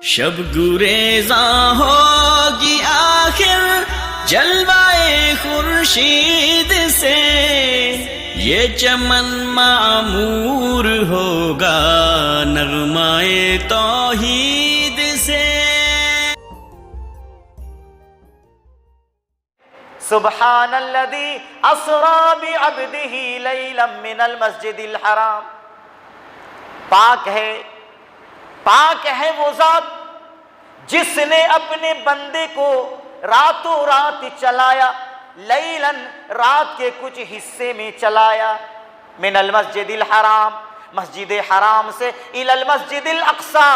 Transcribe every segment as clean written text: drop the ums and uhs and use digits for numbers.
شب گریزاں ہوگی آخر جلوائے خورشید سے، یہ چمن معمور ہوگا نغمائے توحید سے۔ سبحان الذی اسری بعبدہ لیلا من المسجد الحرام، پاک ہے وہ ذات جس نے اپنے بندے کو راتوں رات چلایا، لیلاً رات کے کچھ حصے میں چلایا، من المسجد الحرام مسجد حرام سے، الی المسجد الاقصی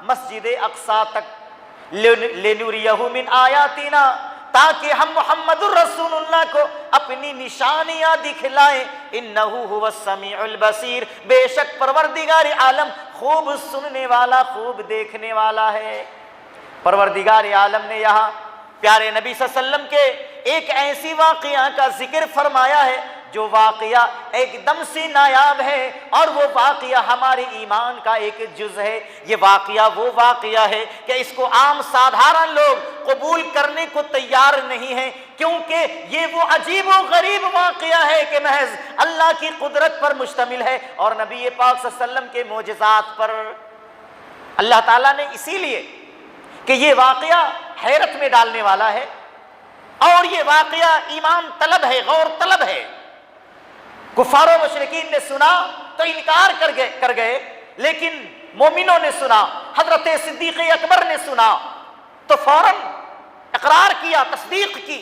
مسجد اقصی تک، لنریہ من آیاتنا تاکہ ہم محمد الرسول اللہ کو اپنی نشانیاں دکھلائیں، انہ هو السمیع البصیر، بے شک پروردگار عالم خوب سننے والا خوب دیکھنے والا ہے۔ پروردگار عالم نے یہاں پیارے نبی صلی اللہ علیہ وسلم کے ایک ایسی واقعہ کا ذکر فرمایا ہے جو واقعہ ایک دم سے نایاب ہے، اور وہ واقعہ ہمارے ایمان کا ایک جز ہے۔ یہ واقعہ وہ واقعہ ہے کہ اس کو عام سادھارن لوگ قبول کرنے کو تیار نہیں ہیں، کیونکہ یہ وہ عجیب و غریب واقعہ ہے کہ محض اللہ کی قدرت پر مشتمل ہے اور نبی پاک صلی اللہ علیہ وسلم کے معجزات پر۔ اللہ تعالیٰ نے اسی لیے کہ یہ واقعہ حیرت میں ڈالنے والا ہے، اور یہ واقعہ ایمان طلب ہے، غور طلب ہے۔ کفار و مشرکین نے سنا تو انکار کر گئے، لیکن مومنوں نے سنا، حضرت صدیق اکبر نے سنا تو فوراً اقرار کیا، تصدیق کی۔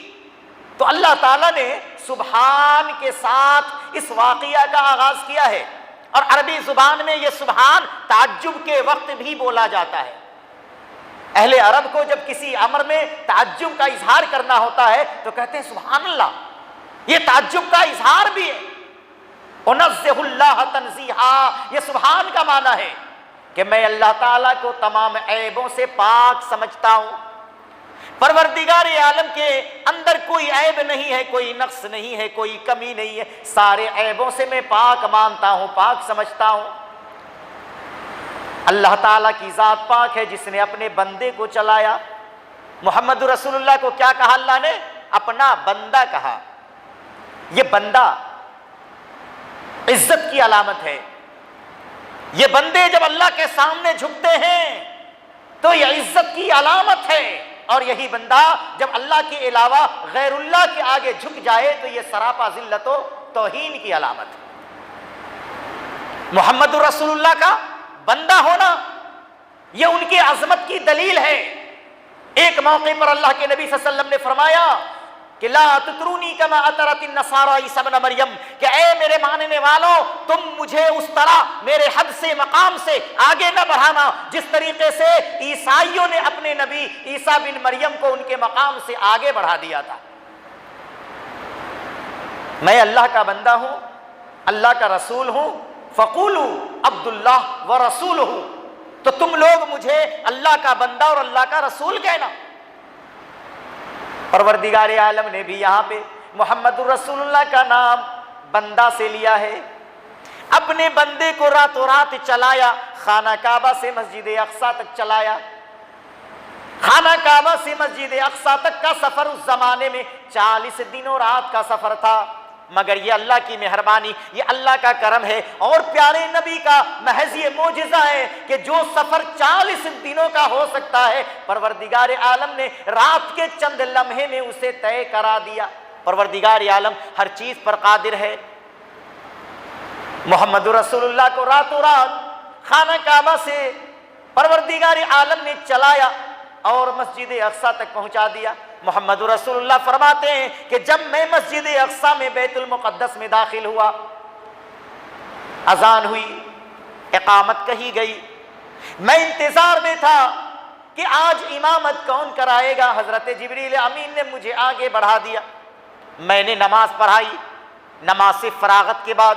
تو اللہ تعالیٰ نے سبحان کے ساتھ اس واقعہ کا آغاز کیا ہے، اور عربی زبان میں یہ سبحان تعجب کے وقت بھی بولا جاتا ہے۔ اہل عرب کو جب کسی امر میں تعجب کا اظہار کرنا ہوتا ہے تو کہتے ہیں سبحان اللہ، یہ تعجب کا اظہار بھی ہے۔ انزہ اللہ تنزیہا، یہ سبحان کا معنی ہے کہ میں اللہ تعالیٰ کو تمام عیبوں سے پاک سمجھتا ہوں۔ پروردگار عالم کے اندر کوئی عیب نہیں ہے، کوئی نقص نہیں ہے، کوئی کمی نہیں ہے، سارے عیبوں سے میں پاک مانتا ہوں، پاک سمجھتا ہوں۔ اللہ تعالیٰ کی ذات پاک ہے جس نے اپنے بندے کو چلایا۔ محمد رسول اللہ کو کیا کہا اللہ نے؟ اپنا بندہ کہا۔ یہ بندہ عزت کی علامت ہے۔ یہ بندے جب اللہ کے سامنے جھکتے ہیں تو یہ عزت کی علامت ہے، اور یہی بندہ جب اللہ کے علاوہ غیر اللہ کے آگے جھک جائے تو یہ سراپا ذلت و توہین کی علامت ہے۔ محمد رسول اللہ کا بندہ ہونا یہ ان کی عظمت کی دلیل ہے۔ ایک موقع پر اللہ کے نبی صلی اللہ علیہ وسلم نے فرمایا کہ لا تطرونی کما اطرت النصارى عیسی ابن مریم، کہ اے میرے ماننے والوں تم مجھے اس طرح میرے حد سے مقام سے آگے نہ بڑھانا جس طریقے سے عیسائیوں نے اپنے نبی عیسیٰ بن مریم کو ان کے مقام سے آگے بڑھا دیا تھا۔ میں اللہ کا بندہ ہوں، اللہ کا رسول ہوں، فقولوا عبد اللہ ورسولہ، تو تم لوگ مجھے اللہ کا بندہ اور اللہ کا رسول کہنا۔ پروردگار عالم نے بھی یہاں پہ محمد الرسول اللہ کا نام بندہ سے لیا ہے۔ اپنے بندے کو راتوں رات چلایا، خانہ کعبہ سے مسجد اقصی تک چلایا۔ خانہ کعبہ سے مسجد اقصی تک کا سفر اس زمانے میں 40 دنوں رات کا سفر تھا، مگر یہ اللہ کی مہربانی، یہ اللہ کا کرم ہے، اور پیارے نبی کا محض یہ معجزہ ہے کہ جو سفر 40 دنوں کا ہو سکتا ہے پروردگار عالم نے رات کے چند لمحے میں اسے طے کرا دیا۔ پروردگار عالم ہر چیز پر قادر ہے۔ محمد رسول اللہ کو راتوں رات خانہ کعبہ سے پروردگار عالم نے چلایا اور مسجد اقصی تک پہنچا دیا۔ محمد رسول اللہ فرماتے ہیں کہ جب میں مسجد اقصی میں بیت المقدس میں داخل ہوا، اذان ہوئی، اقامت کہی گئی، میں انتظار میں تھا کہ آج امامت کون کرائے گا۔ حضرت جبریل امین نے مجھے آگے بڑھا دیا، میں نے نماز پڑھائی۔ نماز سے فراغت کے بعد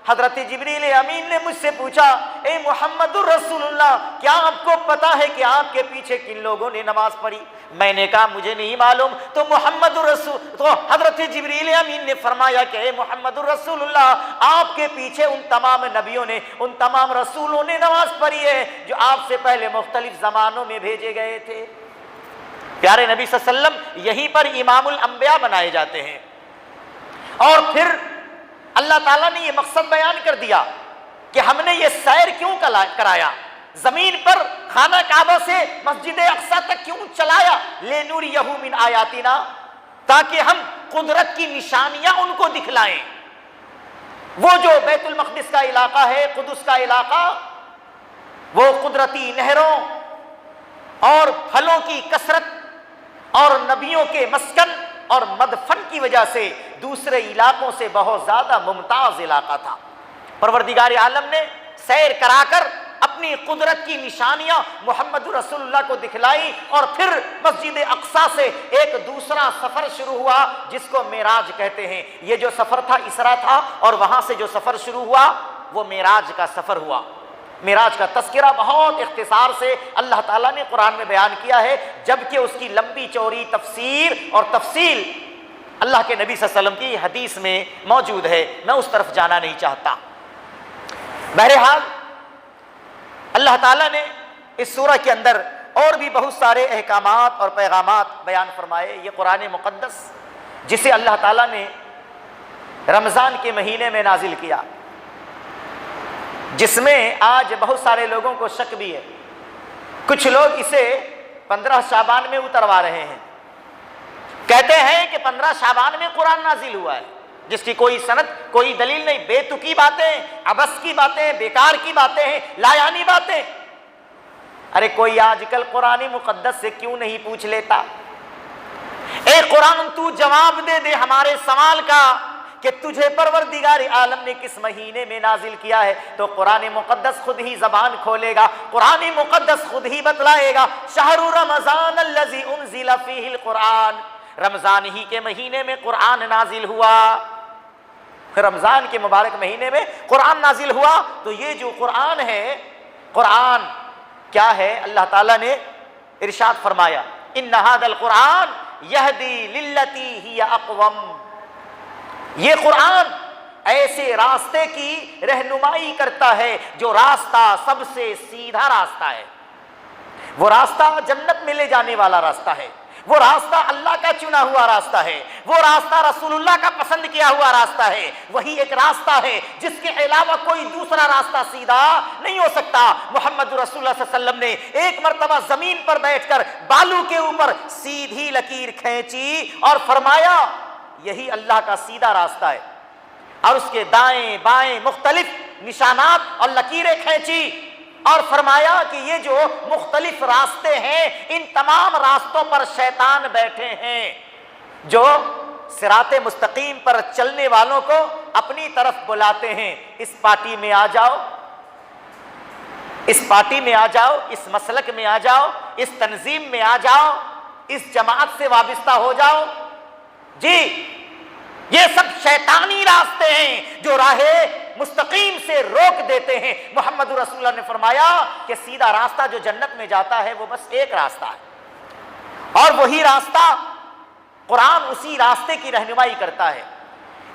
حضرت جبریل امین نے مجھ سے پوچھا اے محمد الرسول اللہ کیا آپ کو پتا ہے کہ آپ کے پیچھے کن لوگوں نے نماز پڑھی؟ میں نے کہا مجھے نہیں معلوم۔ تو حضرت جبریل امین نے فرمایا کہ اے محمد الرسول اللہ آپ کے پیچھے ان تمام نبیوں نے، ان تمام رسولوں نے نماز پڑھی ہے جو آپ سے پہلے مختلف زمانوں میں بھیجے گئے تھے۔ پیارے نبی صلی اللہ علیہ وسلم یہیں پر امام الانبیاء بنائے جاتے ہیں۔ اور پھر اللہ تعالیٰ نے یہ مقصد بیان کر دیا کہ ہم نے یہ سیر کیوں کرایا، زمین پر خانہ کعبہ سے مسجد اقصی تک کیوں چلایا، لِنُرِيَهُ مِنْ آیاتنا، تاکہ ہم قدرت کی نشانیاں ان کو دکھلائیں۔ وہ جو بیت المقدس کا علاقہ ہے، قدس کا علاقہ، وہ قدرتی نہروں اور پھلوں کی کثرت اور نبیوں کے مسکن اور مدفن کی وجہ سے دوسرے علاقوں سے بہت زیادہ ممتاز علاقہ تھا۔ پروردگار عالم نے سیر کرا کر اپنی قدرت کی نشانیاں محمد رسول اللہ کو دکھلائی، اور پھر مسجد اقصی سے ایک دوسرا سفر شروع ہوا جس کو معراج کہتے ہیں۔ یہ جو سفر تھا اسرا تھا، اور وہاں سے جو سفر شروع ہوا وہ معراج کا سفر ہوا۔ معراج کا تذکرہ بہت اختصار سے اللہ تعالیٰ نے قرآن میں بیان کیا ہے، جبکہ اس کی لمبی چوڑی تفسیر اور تفصیل اللہ کے نبی صلی اللہ علیہ وسلم کی حدیث میں موجود ہے، میں اس طرف جانا نہیں چاہتا۔ بہرحال اللہ تعالیٰ نے اس سورہ کے اندر اور بھی بہت سارے احکامات اور پیغامات بیان فرمائے۔ یہ قرآن مقدس جسے اللہ تعالیٰ نے رمضان کے مہینے میں نازل کیا، جس میں آج بہت سارے لوگوں کو شک بھی ہے، کچھ لوگ اسے 15 شعبان میں اتروا رہے ہیں، کہتے ہیں کہ 15 شعبان میں قرآن نازل ہوا ہے، جس کی کوئی سند کوئی دلیل نہیں، بے تکی باتیں، عبث کی باتیں، بیکار کی باتیں ہیں، لایانی باتیں۔ ارے کوئی آج کل قرآن مقدس سے کیوں نہیں پوچھ لیتا؟ اے قرآن تو جواب دے دے ہمارے سوال کا کہ تجھے پروردگار عالم نے کس مہینے میں نازل کیا ہے، تو قرآن مقدس خود ہی زبان کھولے گا، قرآن مقدس خود ہی بتلائے گا۔ شہر رمضان الذی انزل فیہ القرآن، رمضان ہی کے مہینے میں قرآن نازل ہوا، رمضان کے مبارک مہینے میں قرآن نازل ہوا۔ تو یہ جو قرآن ہے، قرآن کیا ہے؟ اللہ تعالیٰ نے ارشاد فرمایا ان ھذا القرآن یہدی للتی ہی اقوم، یہ قرآن ایسے راستے کی رہنمائی کرتا ہے جو راستہ سب سے سیدھا راستہ ہے۔ وہ راستہ جنت میں لے جانے والا راستہ ہے، وہ راستہ اللہ کا چنا ہوا راستہ ہے، وہ راستہ رسول اللہ کا پسند کیا ہوا راستہ ہے، وہی ایک راستہ ہے جس کے علاوہ کوئی دوسرا راستہ سیدھا نہیں ہو سکتا۔ محمد رسول اللہ صلی اللہ علیہ وسلم نے ایک مرتبہ زمین پر بیٹھ کر بالوں کے اوپر سیدھی لکیر کھینچی اور فرمایا یہی اللہ کا سیدھا راستہ ہے، اور اس کے دائیں بائیں مختلف نشانات اور لکیریں کھینچی اور فرمایا کہ یہ جو مختلف راستے ہیں، ان تمام راستوں پر شیطان بیٹھے ہیں جو صراط مستقیم پر چلنے والوں کو اپنی طرف بلاتے ہیں، اس پارٹی میں آ جاؤ، اس پارٹی میں آ جاؤ، اس مسلک میں آ جاؤ، اس تنظیم میں آ جاؤ، اس جماعت سے وابستہ ہو جاؤ۔ جی یہ سب شیطانی راستے ہیں جو راہ مستقیم سے روک دیتے ہیں۔ محمد رسول اللہ نے فرمایا کہ سیدھا راستہ جو جنت میں جاتا ہے وہ بس ایک راستہ ہے، اور وہی راستہ قرآن اسی راستے کی رہنمائی کرتا ہے۔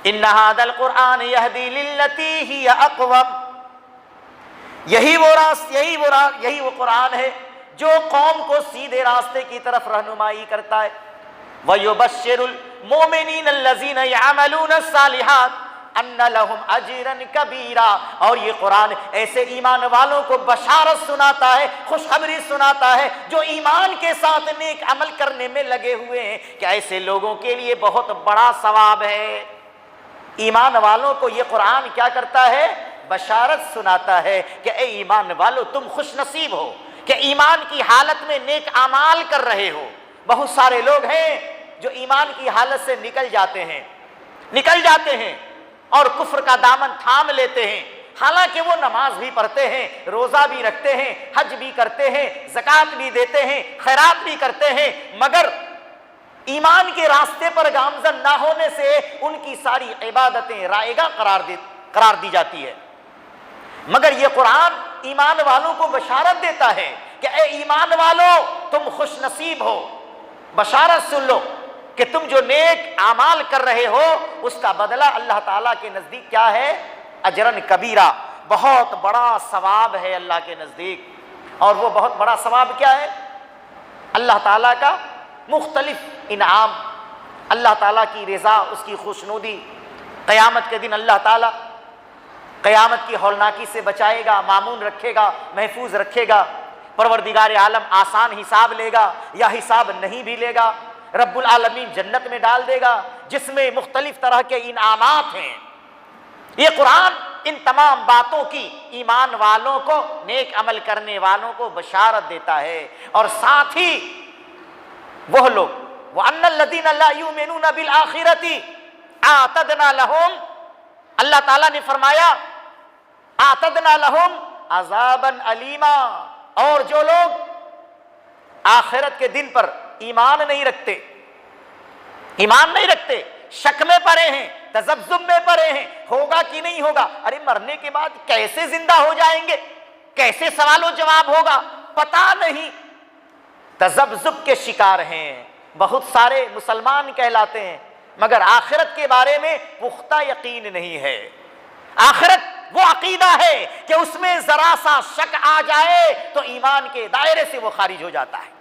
ان ھذا القرآن یہدی للتی ہی اقوم، یہی وہ قرآن ہے جو قوم کو سیدھے راستے کی طرف رہنمائی کرتا ہے۔ وَيُبَشِّرُ الْمُؤْمِنِينَ الَّذِينَ يَعْمَلُونَ الصَّالِحَاتِ أَنَّ لَهُمْ أَجْرًا كَبِيرًا، اور یہ قرآن ایسے ایمان والوں کو بشارت سناتا ہے، خوشخبری سناتا ہے جو ایمان کے ساتھ نیک عمل کرنے میں لگے ہوئے ہیں، کہ ایسے لوگوں کے لیے بہت بڑا ثواب ہے۔ ایمان والوں کو یہ قرآن کیا کرتا ہے؟ بشارت سناتا ہے کہ اے ایمان والو تم خوش نصیب ہو کہ ایمان کی حالت میں نیک اعمال کر رہے ہو۔ بہت سارے لوگ ہیں جو ایمان کی حالت سے نکل جاتے ہیں اور کفر کا دامن تھام لیتے ہیں، حالانکہ وہ نماز بھی پڑھتے ہیں، روزہ بھی رکھتے ہیں، حج بھی کرتے ہیں، زکوٰۃ بھی دیتے ہیں، خیرات بھی کرتے ہیں، مگر ایمان کے راستے پر گامزن نہ ہونے سے ان کی ساری عبادتیں رائگاں قرار دی جاتی ہے، مگر یہ قرآن ایمان والوں کو بشارت دیتا ہے کہ اے ایمان والو تم خوش نصیب ہو، بشارت سن لو کہ تم جو نیک اعمال کر رہے ہو اس کا بدلہ اللہ تعالیٰ کے نزدیک کیا ہے؟ اجرن کبیرہ، بہت بڑا ثواب ہے اللہ کے نزدیک۔ اور وہ بہت بڑا ثواب کیا ہے؟ اللہ تعالیٰ کا مختلف انعام، اللہ تعالیٰ کی رضا، اس کی خوشنودی۔ قیامت کے دن اللہ تعالیٰ قیامت کی ہولناکی سے بچائے گا، مامون رکھے گا، محفوظ رکھے گا۔ پروردگار عالم آسان حساب لے گا یا حساب نہیں بھی لے گا، رب العالمین جنت میں ڈال دے گا جس میں مختلف طرح کے انعامات ہیں۔ یہ قرآن ان تمام باتوں کی ایمان والوں کو، نیک عمل کرنے والوں کو بشارت دیتا ہے، اور ساتھ ہی وہ لوگ وَأَنَّ الَّذِينَ لَا يُؤْمِنُونَ بِالْآخِرَةِ أَعْتَدْنَا لَهُمْ، اللہ تعالیٰ نے فرمایا اعتدنا لہم عذابا علیما، اور جو لوگ آخرت کے دن پر ایمان نہیں رکھتے، شک میں پڑے ہیں، تذبذب میں پڑے ہیں، ہوگا کہ نہیں ہوگا، ارے مرنے کے بعد کیسے زندہ ہو جائیں گے، کیسے سوال و جواب ہوگا، پتہ نہیں، تذبذب کے شکار ہیں۔ بہت سارے مسلمان کہلاتے ہیں مگر آخرت کے بارے میں پختہ یقین نہیں ہے۔ آخرت وہ عقیدہ ہے کہ اس میں ذرا سا شک آ جائے تو ایمان کے دائرے سے وہ خارج ہو جاتا ہے۔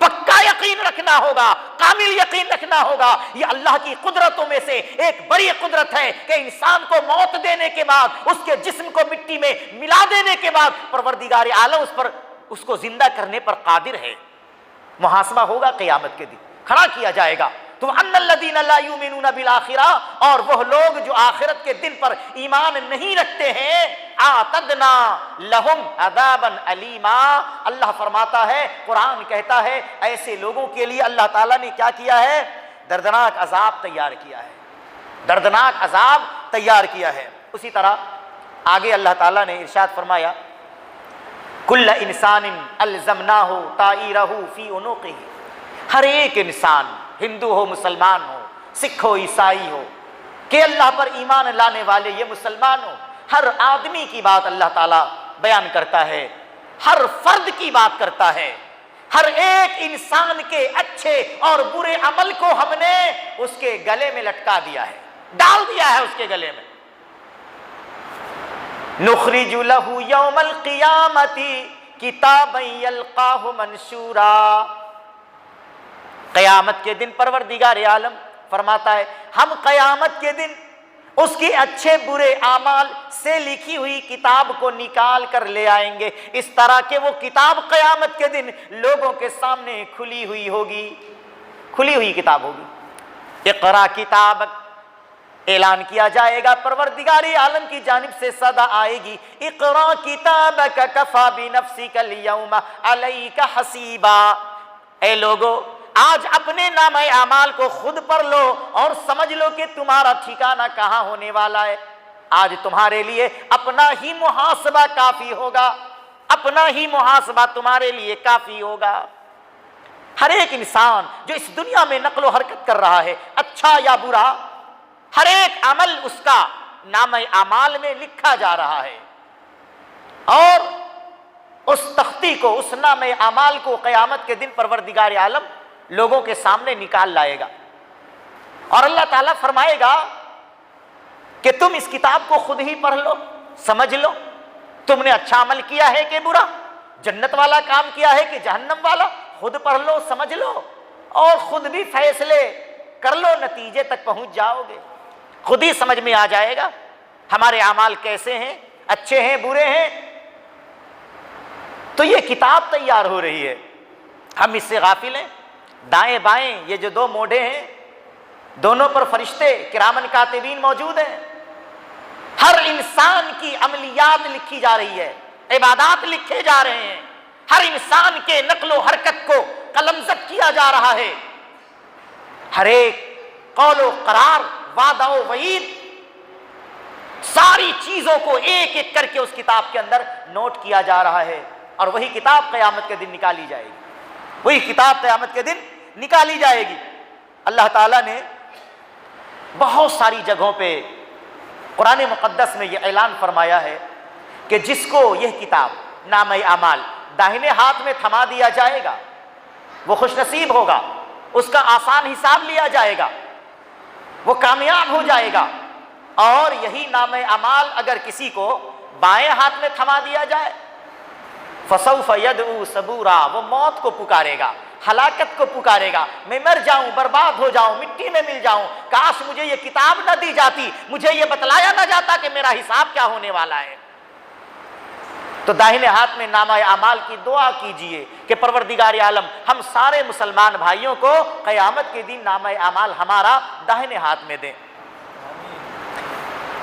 پکا یقین رکھنا ہوگا، کامل یقین رکھنا ہوگا۔ یہ اللہ کی قدرتوں میں سے ایک بڑی قدرت ہے کہ انسان کو موت دینے کے بعد، اس کے جسم کو مٹی میں ملا دینے کے بعد پروردگار عالم اس کو زندہ کرنے پر قادر ہے۔ محاسبہ ہوگا قیامت کے دن، کھڑا کیا جائے گا۔ تو ان الذین لا یؤمنون بالآخرہ، اور وہ لوگ جو آخرت کے دن پر ایمان نہیں رکھتے ہیں، اعتدنا لہم عذابا علیما، اللہ فرماتا ہے، قرآن کہتا ہے ایسے لوگوں کے لیے اللہ تعالیٰ نے کیا کیا ہے؟ دردناک عذاب تیار کیا ہے، دردناک عذاب تیار کیا ہے۔ اسی طرح آگے اللہ تعالیٰ نے ارشاد فرمایا کل انسان الزمناہ طائرہ فی عنقہ، ہر ایک انسان، ہندو ہو، مسلمان ہو، سکھ ہو، عیسائی ہو، کہ اللہ پر ایمان لانے والے یہ مسلمان ہو، ہر آدمی کی بات اللہ تعالیٰ بیان کرتا ہے، ہر فرد کی بات کرتا ہے، ہر ایک انسان کے اچھے اور برے عمل کو ہم نے اس کے گلے میں لٹکا دیا ہے، ڈال دیا ہے اس کے گلے میں۔ نخرج لہ یوم القیامۃ کتابا یلقاہ منشورا، قیامت کے دن پروردگار عالم فرماتا ہے ہم قیامت کے دن اس کی اچھے برے اعمال سے لکھی ہوئی کتاب کو نکال کر لے آئیں گے، اس طرح کہ وہ کتاب قیامت کے دن لوگوں کے سامنے کھلی ہوئی ہوگی، کھلی ہوئی کتاب ہوگی۔ اقرا کتابک، اعلان کیا جائے گا، پروردگار عالم کی جانب سے صدا آئے گی، اقرا کتابک کفی بنفسک اليوم علیک حسیبا، اے لوگو آج اپنے نامہ اعمال کو خود پڑھ لو اور سمجھ لو کہ تمہارا ٹھکانہ کہاں ہونے والا ہے۔ آج تمہارے لیے اپنا ہی محاسبہ کافی ہوگا، اپنا ہی محاسبہ تمہارے لیے کافی ہوگا۔ ہر ایک انسان جو اس دنیا میں نقل و حرکت کر رہا ہے، اچھا یا برا، ہر ایک عمل اس کا نامہ اعمال میں لکھا جا رہا ہے، اور اس تختی کو، اس نامہ اعمال کو قیامت کے دن پروردگار عالم لوگوں کے سامنے نکال لائے گا، اور اللہ تعالیٰ فرمائے گا کہ تم اس کتاب کو خود ہی پڑھ لو، سمجھ لو، تم نے اچھا عمل کیا ہے کہ برا، جنت والا کام کیا ہے کہ جہنم والا، خود پڑھ لو، سمجھ لو، اور خود بھی فیصلے کر لو، نتیجے تک پہنچ جاؤ گے، خود ہی سمجھ میں آ جائے گا ہمارے اعمال کیسے ہیں، اچھے ہیں، برے ہیں۔ تو یہ کتاب تیار ہو رہی ہے، ہم اس سے غافل ہیں۔ دائیں بائیں یہ جو دو موڈے ہیں، دونوں پر فرشتے کرامن کاتبین موجود ہیں، ہر انسان کی عملیات لکھی جا رہی ہے، عبادات لکھے جا رہے ہیں، ہر انسان کے نقل و حرکت کو قلم زد کیا جا رہا ہے، ہر ایک قول و قرار، وعدہ و وعید، ساری چیزوں کو ایک ایک کر کے اس کتاب کے اندر نوٹ کیا جا رہا ہے، اور وہی کتاب قیامت کے دن نکالی جائے گی، وہی کتاب قیامت کے دن نکالی جائے گی۔ اللہ تعالیٰ نے بہت ساری جگہوں پہ قرآن مقدس میں یہ اعلان فرمایا ہے کہ جس کو یہ کتاب نامہ اعمال داہنے ہاتھ میں تھما دیا جائے گا وہ خوش نصیب ہوگا، اس کا آسان حساب لیا جائے گا، وہ کامیاب ہو جائے گا۔ اور یہی نامہ اعمال اگر کسی کو بائیں ہاتھ میں تھما دیا جائے، فسوف یدعو ثبورا، وہ موت کو پکارے گا، ہلاکت کو پکارے گا، میں مر جاؤں، برباد ہو جاؤں، مٹی میں مل جاؤں، کاش مجھے یہ کتاب نہ دی جاتی، مجھے یہ بتلایا نہ جاتا کہ میرا حساب کیا ہونے والا ہے۔ تو داہنے ہاتھ میں نامہ اعمال کی دعا کیجئے کہ پروردگار عالم ہم سارے مسلمان بھائیوں کو قیامت کے دن نامہ اعمال ہمارا داہنے ہاتھ میں دیں۔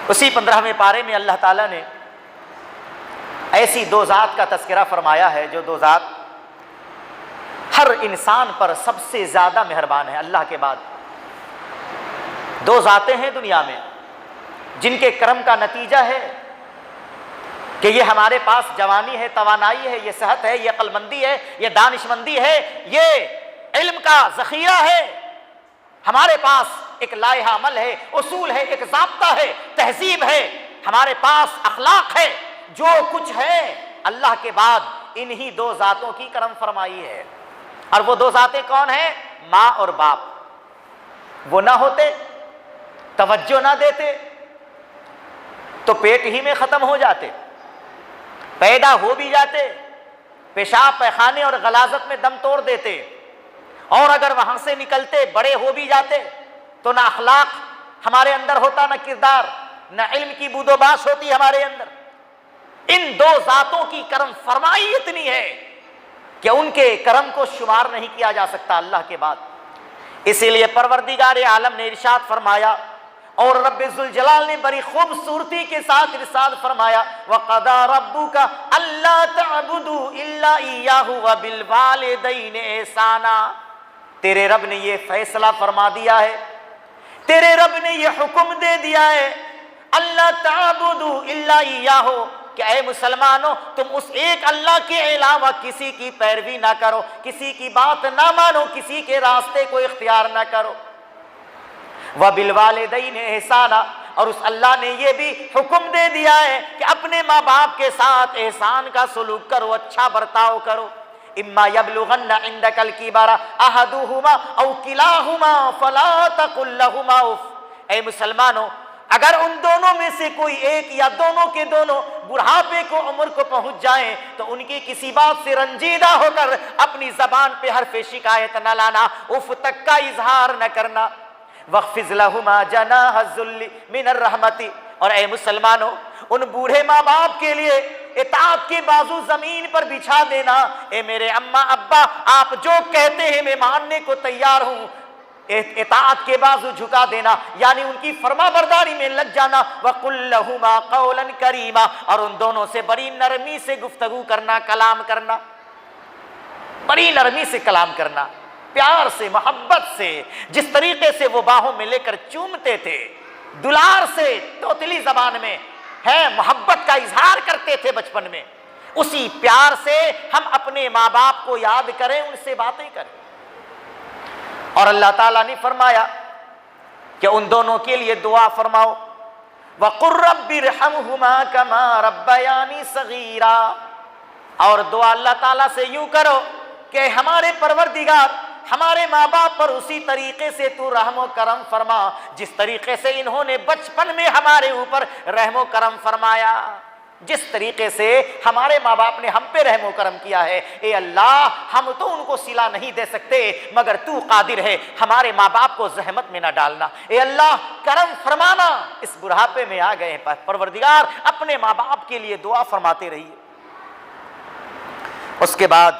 اسی 15ویں پارے میں اللہ تعالیٰ نے ایسی دو ذات کا تذکرہ فرمایا ہے جو دو ذات ہر انسان پر سب سے زیادہ مہربان ہے اللہ کے بعد۔ دو ذاتیں ہیں دنیا میں جن کے کرم کا نتیجہ ہے کہ یہ ہمارے پاس جوانی ہے، توانائی ہے، یہ صحت ہے، یہ عقل مندی ہے، یہ دانش مندی ہے، یہ علم کا ذخیرہ ہے، ہمارے پاس ایک لائحہ عمل ہے، اصول ہے، ایک ضابطہ ہے، تہذیب ہے، ہمارے پاس اخلاق ہے، جو کچھ ہے اللہ کے بعد انہی دو ذاتوں کی کرم فرمائی ہے۔ اور وہ دو ذاتیں کون ہیں؟ ماں اور باپ۔ وہ نہ ہوتے، توجہ نہ دیتے تو پیٹ ہی میں ختم ہو جاتے، پیدا ہو بھی جاتے، پیشاب پیخانے اور غلاظت میں دم توڑ دیتے، اور اگر وہاں سے نکلتے بڑے ہو بھی جاتے تو نہ اخلاق ہمارے اندر ہوتا، نہ کردار، نہ علم کی بود و باش ہوتی ہمارے اندر۔ ان دو ذاتوں کی کرم فرمائی اتنی ہے کہ ان کے کرم کو شمار نہیں کیا جا سکتا اللہ کے بعد۔ اسی لیے پروردگار عالم نے ارشاد فرمایا، اور رب ذوالجلال نے بڑی خوبصورتی کے ساتھ ارشاد فرمایا، وَقَضَىٰ رَبُّكَ أَلَّا تَعْبُدُوا إِلَّا إِيَّاهُ وَبِالْوَالِدَيْنِ إِحْسَانًا۔ تیرے رب نے یہ فیصلہ فرما دیا ہے، تیرے رب نے یہ حکم دے دیا ہے، اللہ تعبدوا الا ایاہ، کہ اے مسلمانوں تم اس ایک اللہ کے علاوہ کسی کی پیروی نہ کرو، کسی کی بات نہ مانو، کسی کے راستے کو اختیار نہ کرو۔ وَبِالْوَالِدَيْنِ إِحْسَانًا، اور اس اللہ نے یہ بھی حکم دے دیا ہے کہ اپنے ماں باپ کے ساتھ احسان کا سلوک کرو، اچھا برتاؤ کرو۔ اما یبلغن عندک الکبر احدہما او کلاہما فلا تقل لہما اف۔ اے مسلمانوں اگر ان دونوں میں سے کوئی ایک یا دونوں کے دونوں بڑھاپے کو عمر کو پہنچ جائیں تو ان کی کسی بات سے رنجیدہ ہو کر اپنی زبان پہ حرف شکایت نہ لانا، اف تک کا اظہار نہ کرنا۔ وَاخْفِضْ لَهُمَا جَنَاحَ الذُّلِّ مِنَ الرَّحْمَةِ، اور اے مسلمانوں ان بوڑھے ماں باپ کے لیے اطاعت کے بازو زمین پر بچھا دینا۔ اے میرے اماں ابا آپ جو کہتے ہیں میں ماننے کو تیار ہوں، اطاعت کے بازو جھکا دینا، یعنی ان کی فرما برداری میں لگ جانا۔ وَقُلْ لَهُمَا قَوْلًا كَرِيمًا، اور ان دونوں سے بڑی نرمی سے گفتگو کرنا، کلام کرنا، بڑی نرمی سے کلام کرنا، پیار سے، محبت سے، جس طریقے سے وہ باہوں میں لے کر چومتے تھے، دلار سے، توتلی زبان میں ہے محبت کا اظہار کرتے تھے بچپن میں، اسی پیار سے ہم اپنے ماں باپ کو یاد کریں، ان سے باتیں کریں۔ اور اللہ تعالیٰ نے فرمایا کہ ان دونوں کے لیے دعا فرماؤ، وَقُلْ رَبِّ ارْحَمْهُمَا كَمَا رَبَّيَانِي صَغِيرًا، اور دعا اللہ تعالیٰ سے یوں کرو کہ ہمارے پروردگار ہمارے ماں باپ پر اسی طریقے سے تو رحم و کرم فرما جس طریقے سے انہوں نے بچپن میں ہمارے اوپر رحم و کرم فرمایا، جس طریقے سے ہمارے ماں باپ نے ہم پہ رحم و کرم کیا ہے۔ اے اللہ ہم تو ان کو صلہ نہیں دے سکتے مگر تو قادر ہے ہمارے ماں باپ کو زحمت میں نہ ڈالنا۔ اے اللہ کرم فرمانا، اس بڑھاپے میں آ گئے ہیں پروردگار اپنے ماں باپ کے لیے دعا فرماتے رہیے۔ اس کے بعد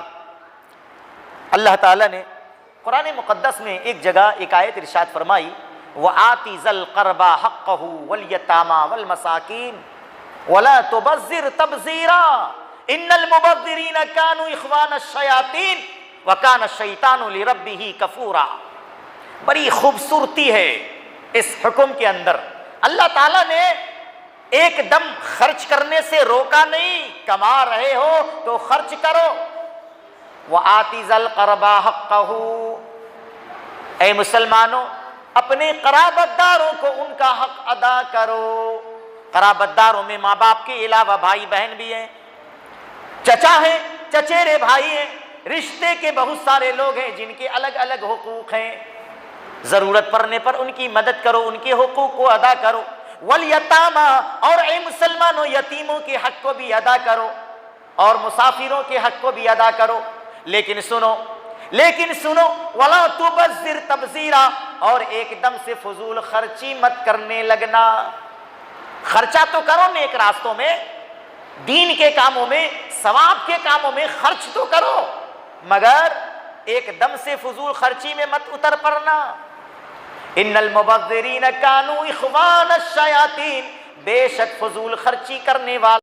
اللہ تعالیٰ نے قرآن مقدس میں ایک جگہ ایک آیت ارشاد فرمائی، وَآتِ ذَا الْقَرْبَى حَقَّهُ وَالْيَتَامَى وَالْمَسَاكِينَ وَلَا تُبَذِّرْ تَبْذِيرًا إِنَّ الْمُبَذِّرِينَ كَانُوا إِخْوَانَ الشَّيَاطِينِ وَكَانَ الشَّيْطَانُ لِرَبِّهِ كَفُورًا۔ بڑی خوبصورتی ہے اس حکم کے اندر، اللہ تعالیٰ نے ایک دم خرچ کرنے سے روکا نہیں، کما رہے ہو تو خرچ کرو۔ وَآتِ ذَا الْقَرْبَى حَقَّهُ، اے مسلمانوں اپنے قرابت داروں کو ان کا حق ادا کرو۔ قرابت داروں میں ماں باپ کے علاوہ بھائی بہن بھی ہیں، چچا ہیں، چچیرے بھائی ہیں، رشتے کے بہت سارے لوگ ہیں جن کے الگ الگ حقوق ہیں، ضرورت پڑنے پر ان کی مدد کرو، ان کے حقوق کو ادا کرو۔ والیتاما، اور اے مسلمانوں یتیموں کے حق کو بھی ادا کرو اور مسافروں کے حق کو بھی ادا کرو۔ لیکن سنو ولا تبذر تبذیرا، اور ایک دم سے فضول خرچی مت کرنے لگنا۔ خرچہ تو کرو نیک راستوں میں، دین کے کاموں میں، ثواب کے کاموں میں خرچ تو کرو، مگر ایک دم سے فضول خرچی میں مت اتر پڑنا۔ ان المبذرین کانوا اخوان الشیاطین، بے شک فضول خرچی کرنے والے